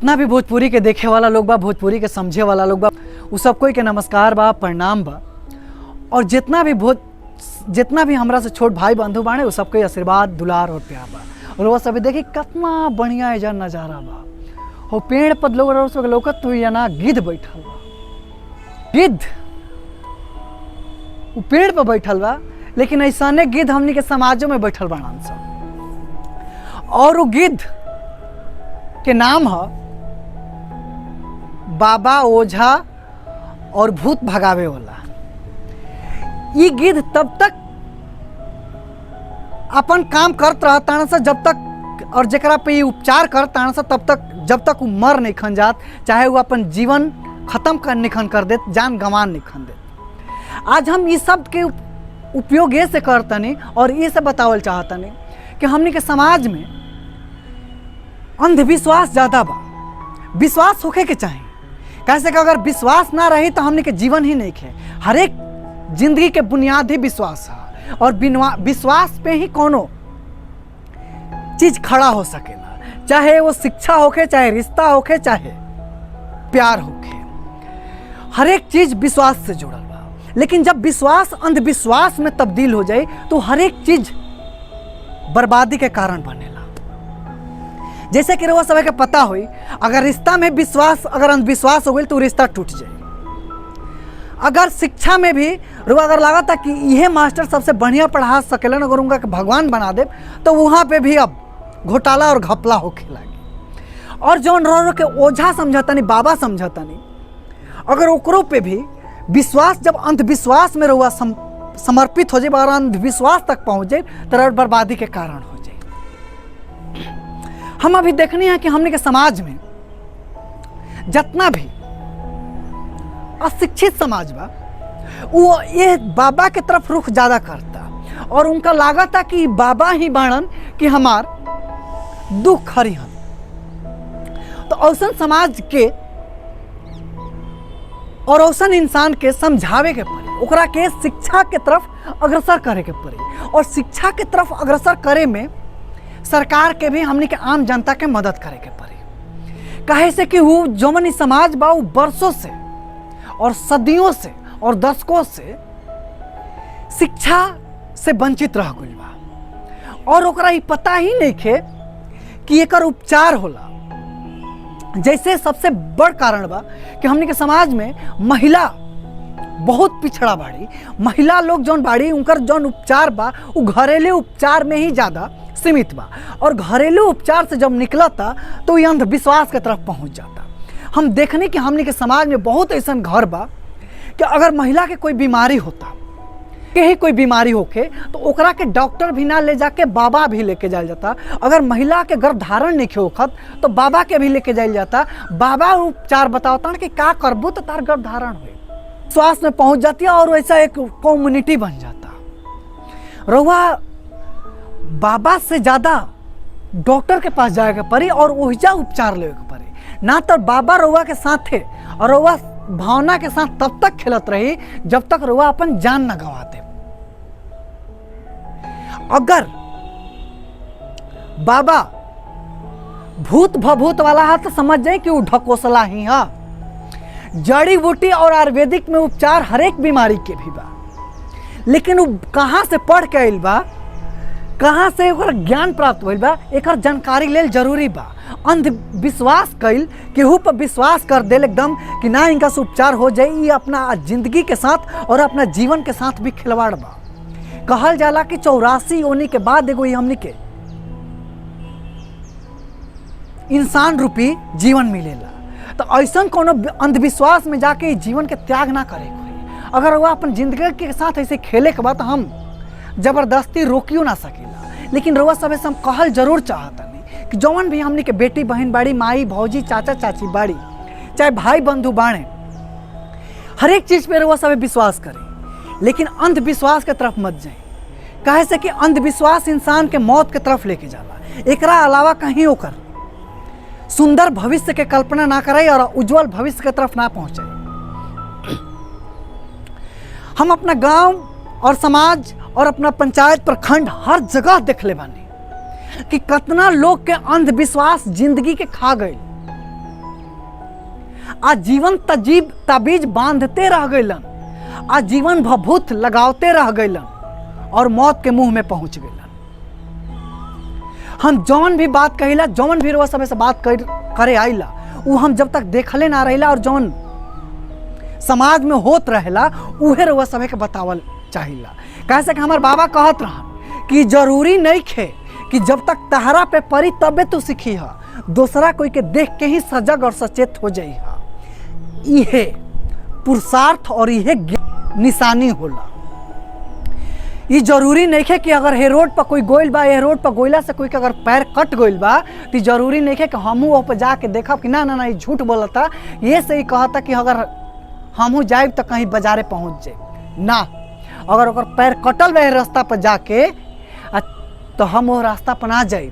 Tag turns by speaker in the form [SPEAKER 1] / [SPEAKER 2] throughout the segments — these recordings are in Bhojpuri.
[SPEAKER 1] जितना भी भोजपुरी के देखे वाला लोग बा, भोजपुरी के समझे वाला लोग बा, उ सब कोई के नमस्कार बा, प्रणाम बा। और जितना भी हमरा से छोट भाई बंधु बाणे उ सबके आशीर्वाद, दुलार और प्यार बा। और वो सब देखी कितना बढ़िया एजा नज़ारा बा। हो पेड़ पर लोग लौकत हुई ना, गिद्ध बैठल बा। गिद्ध वो पेड़ पर बैठल बा, लेकिन ऐसा गिद्ध हमनी के समाजों में बैठल बाड़न सब। और वो गिद्ध के नाम है बाबा ओझा और भूत भगावे वाला। ये गिद्ध तब तक अपन काम करत रहता से जब तक, और जकरा पे ये उपचार करता से तब तक, जब तक वो मर नहीं खन जात, चाहे वो अपन जीवन खत्म कर निखन कर देत, जान गंवान निखन देत। आज हम इस शब्द के उपयोग ये से करतनी और ये से बतावल चाहतनी कि हमनी के समाज में अंधविश्वास ज़्यादा बा। विश्वास होखे के चाहिए, कैसे कि अगर विश्वास ना रही तो हमनी के जीवन ही नहीं है। हर एक जिंदगी के बुनियाद ही विश्वास है, और विश्वास पे ही कोनो चीज खड़ा हो सकेला, चाहे वो शिक्षा होखे, चाहे रिश्ता होखे, चाहे प्यार होखे। हर एक चीज विश्वास से जुड़ल बा। लेकिन जब विश्वास अंधविश्वास में तब्दील हो जाए तो हर एक चीज बर्बादी के कारण बनेला। जैसे कि रउआ सबके पता होई, अगर रिश्ता में विश्वास, अगर अंधविश्वास हो गई तो रिश्ता टूट जाए। अगर शिक्षा में भी रुआ अगर लगा था कि यह मास्टर सबसे बढ़िया पढ़ा सकेलन, अगर उनका भगवान बना दे तो वहाँ पे भी अब घोटाला और घपला होके लगे। और जौन रो के ओझा समझता नहीं, बाबा समझता नहीं, अगर ओकरों पे भी विश्वास जब अंधविश्वास में रुआ समर्पित हो जाए और अंधविश्वास तक पहुँच जाए तो बर्बादी के कारण हो जाए। हम अभी देखनी है कि हमने के समाज में जितना भी अशिक्षित समाज बा, वो ये बाबा के तरफ रुख ज़्यादा करता, और उनका लागत है कि बाबा ही बाणन कि हमार दुख हरी हन। तो औसन समाज के और औसन इंसान के समझावे के पड़ी, ओकरा के शिक्षा के तरफ अग्रसर करे के पड़ी। और शिक्षा के तरफ अग्रसर करे में सरकार के भी हमनी के आम जनता के मदद करे के पड़ी। काहे से कि वो जौन समाज बा वो बरसों से और सदियों से और दशकों से शिक्षा से वंचित रह गइल बा, और ओकरा ई पता ही नहीं खे कि एकर उपचार होला। जैसे सबसे बड़ कारण बा कि हमनी के समाज में महिला बहुत पिछड़ा बाड़ी। महिला लोग जौन बाड़ी उनकर जौन उपचार बा वो घरेलू उपचार में ही ज़्यादा सीमित बा, और घरेलू उपचार से जब निकलता तो ये अंधविश्वास के तरफ पहुंच जाता। हम देखने कि हमने के समाज में बहुत ऐसा घर बा कि अगर महिला के कोई बीमारी होता, कहीं कोई बीमारी होके तो ओकरा के डॉक्टर भी ना ले जाके बाबा भी लेके जाया जाता। अगर महिला के गर्भ धारण नहीं होखत तो बाबा के भी लेके जाया जाता। बाबा उपचार बताता कि का करबू तो तार गर्भ धारण हुई, स्वास्थ्य में पहुंच जाती है, और वैसा एक कम्युनिटी बन जाता। रउआ बाबा से ज़्यादा डॉक्टर के पास जाए के पड़ी और ओहिजा उपचार लेवे के पड़ी, ना तो बाबा रउआ के साथ थे और रउआ भावना के साथ तब तक खेलत रही जब तक रउआ अपन जान न गवाते। अगर बाबा भूत भभूत वाला है तो समझ जाए कि वो ढकोसला ही है। जड़ी बूटी और आयुर्वेदिक में उपचार हर एक बीमारी के भी बा, लेकिन वो कहाँ से पढ़ के आइल बा, कहाँ से ओकर ज्ञान प्राप्त होइल बा, एकर जानकारी लेल जरूरी बा। अंधविश्वास कइल, केहू पर विश्वास कर देल एकदम कि ना इनका से उपचार हो जाए, ये अपना जिंदगी के साथ और अपना जीवन के साथ भी खिलवाड़ बा। कहल जाला कि 84 योनि के बाद एगो हमनी के इंसान रूपी जीवन मिलेला। तो ऐसा कोनो अंधविश्वास में जाके जीवन के त्याग ना करे कोई। अगर वह अपन जिंदगी के साथ ऐसे खेले के बाद हम जबरदस्ती रोकियो ना सकेला। लेकिन रउआ सब हम कहल जरूर चाहता कि जौन भी हमनी के बेटी बहन बाड़ी, माई भौजी चाचा चाची बाड़ी, चाहे भाई बंधु बाणे, हर एक चीज पे रउआ सब विश्वास करें, लेकिन अंधविश्वास के तरफ मत जाए। काहे से कि अंधविश्वास इंसान के मौत के तरफ लेके जाला। एकरा अलावा कहीं होकर सुंदर भविष्य के कल्पना ना करे और उज्जवल भविष्य के तरफ ना पहुंचे। हम अपना गांव और समाज और अपना पंचायत प्रखंड हर जगह देखले बानी कि कितना लोग के अंधविश्वास जिंदगी के खा गए। आजीवन ताबीज बांधते रह गइलन, आजीवन भभूत लगावते रह गइलन और मौत के मुंह में पहुंच गइलन। हम जौन भी बात कहिला, जौन भी रउआ सब से बात करे आइला, वो हम जब तक देखले ना रहिला और जौन समाज में होत रहेला उहे रउआ सब के बतावल चाहिला। कैसे कि हमार बाबा कहत रहन कि जरूरी नहीं खे कि जब तक तहरा पे पड़ी तबे तू सीखी हा, दूसरा कोई के देख के ही सजग और सचेत हो जाई हा। इहे पुरुषार्थ और इहे निशानी होला। ये जरूरी नहीं है कि अगर हे रोड पर कोई गोइल बा, ये रोड पर गोइला से कोई के अगर पैर कट गोइल बा तो जरूरी नहीं है कि हमहू वहाँ पर जाके देखब कि ना ना ना ये झूठ बोलता, ये से ही कहता कि अगर हमहू जाए तो कहीं बाजारे पहुँच जाए ना। अगर ओकर पैर कटल बा रास्ता पर जाके तो हम वो रास्ता पर ना जाए,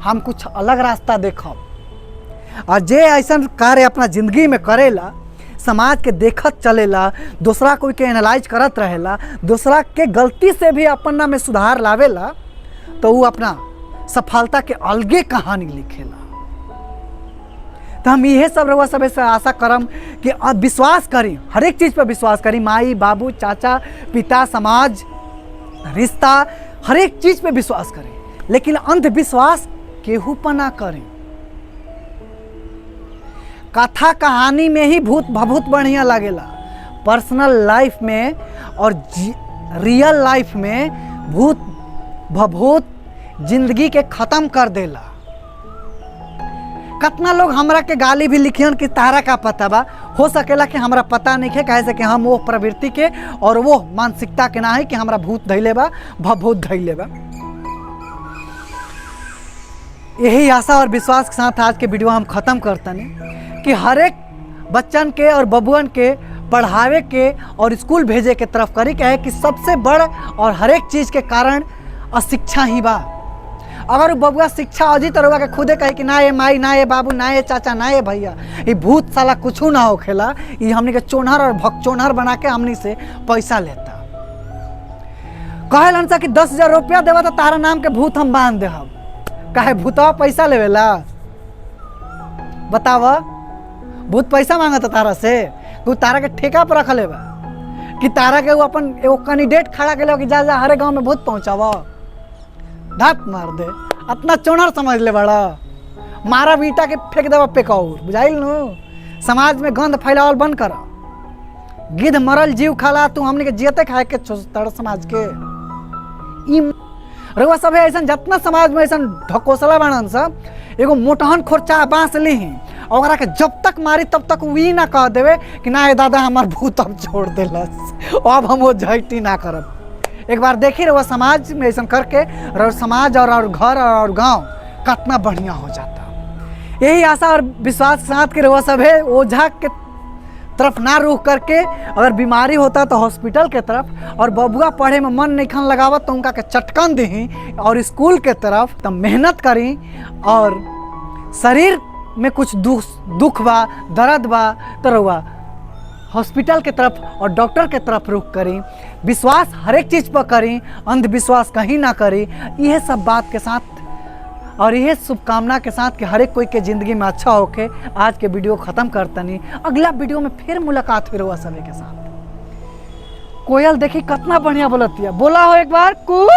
[SPEAKER 1] हम कुछ अलग रास्ता देखब। और जे ऐसा कार्य अपना जिंदगी में करेला, समाज के देखत चलेला, दूसरा कोई के एनालाइज करत रहेला, दूसरा के गलती से भी अपना में सुधार लावेला, तो वो अपना सफलता के अलगे कहानी लिखेला। तो हम यह सब रउआ सब से आशा करम कि विश्वास करी, हर एक चीज़ पर विश्वास करी, माई बाबू चाचा पिता समाज रिश्ता हर एक चीज़ पे विश्वास करें, लेकिन अंधविश्वास केहू पर ना करें। कथा कहानी में ही भूत भभूत बढ़िया लगेला, पर्सनल लाइफ में और रियल लाइफ में भूत भभूत जिंदगी के ख़त्म कर देला। कितना लोग हमरा के गाली भी लिखियन कि तारा का पता बा, हो सकेला कि हमरा पता नहीं है, कहे कि हम वो प्रवृत्ति के और वो मानसिकता के ना है कि हमरा भूत धैले बा भभूत धैले बा। यही आशा और विश्वास के साथ आज के वीडियो हम ख़त्म करतनी कि हर एक बच्चन के और बबुअन के पढ़ावे के और स्कूल भेजे के तरफ करी, कहे कि सबसे बड़ और हर एक चीज़ के कारण अशिक्षा ही बा। अगर वो बबुआ शिक्षा अजी तो रउआ के खुदे कहे कि ना ये माई ना ये बाबू ना ये चाचा ना ये भैया, ये भूत साला कुछ ना होखेला, ये हमनी के चोनहर और भगचोनहर बना के हमनी से पैसा लेता। कहेलन सा कि 10,000 रुपया देवा तो तारा नाम के भूत हम बांध देहब। काहे भूतवा पैसा लेवेला? बताव, भूत पैसा मांगता तारा से? तू तारा के ठेका पर रख लेबा कि तारा के वो अपन एगो कैंडिडेट खड़ा के कि जा जा हरे गांव में भूत पहुंचावा? धात मार दे, अपना चोनर समझ ले बड़ा, मारा बीटा के फेंक देवा पेकौर, बुझाइल नु? समाज में गंद फैलावल बंद कर। गिद्ध मरल जीव खाला, तू हमने के जियते खाए के तड़ समाज के। रउआ सब ऐसा जितना समाज में ऐसा ढकोसला बनन सब, एगो मोटहन खोरचा बांस ली और के जब तक मारी तब तक वी ना कह देवे कि ना दादा हमार भूत अब छोड़ देलस, अब हम वो झैटी ना करब। एक बार देखी रउआ समाज में ऐसा करके समाज और घर और गांव कितना बढ़िया हो जाता। यही आशा और विश्वास के साथ के रउआ सब है ओझा के तरफ ना रुख करके, अगर बीमारी होता तो हॉस्पिटल के तरफ, और बबुआ पढ़े में मन नहीं खन लगावत तो उनका के चटकन दी, और स्कूल के तरफ तो मेहनत करी, और शरीर में कुछ दुख बा दर्द बा तो रउआ हॉस्पिटल के तरफ और डॉक्टर के तरफ रुख करी। विश्वास हर एक चीज़ पर करी, अंधविश्वास कहीं ना करी। यह सब बात के साथ और यह शुभकामना के साथ कि हर एक कोई के ज़िंदगी में अच्छा होके आज के वीडियो ख़त्म करतनी। अगला वीडियो में फिर मुलाकात फिर हुआ सभी के साथ। कोयल देखी कितना बढ़िया बोलती है, बोला हो एक बार कू,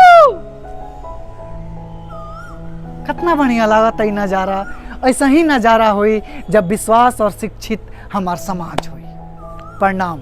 [SPEAKER 1] कितना बढ़िया लागत है नज़ारा। ऐसा ही नज़ारा हुई जब विश्वास और शिक्षित हमार समाज हुई। प्रणाम।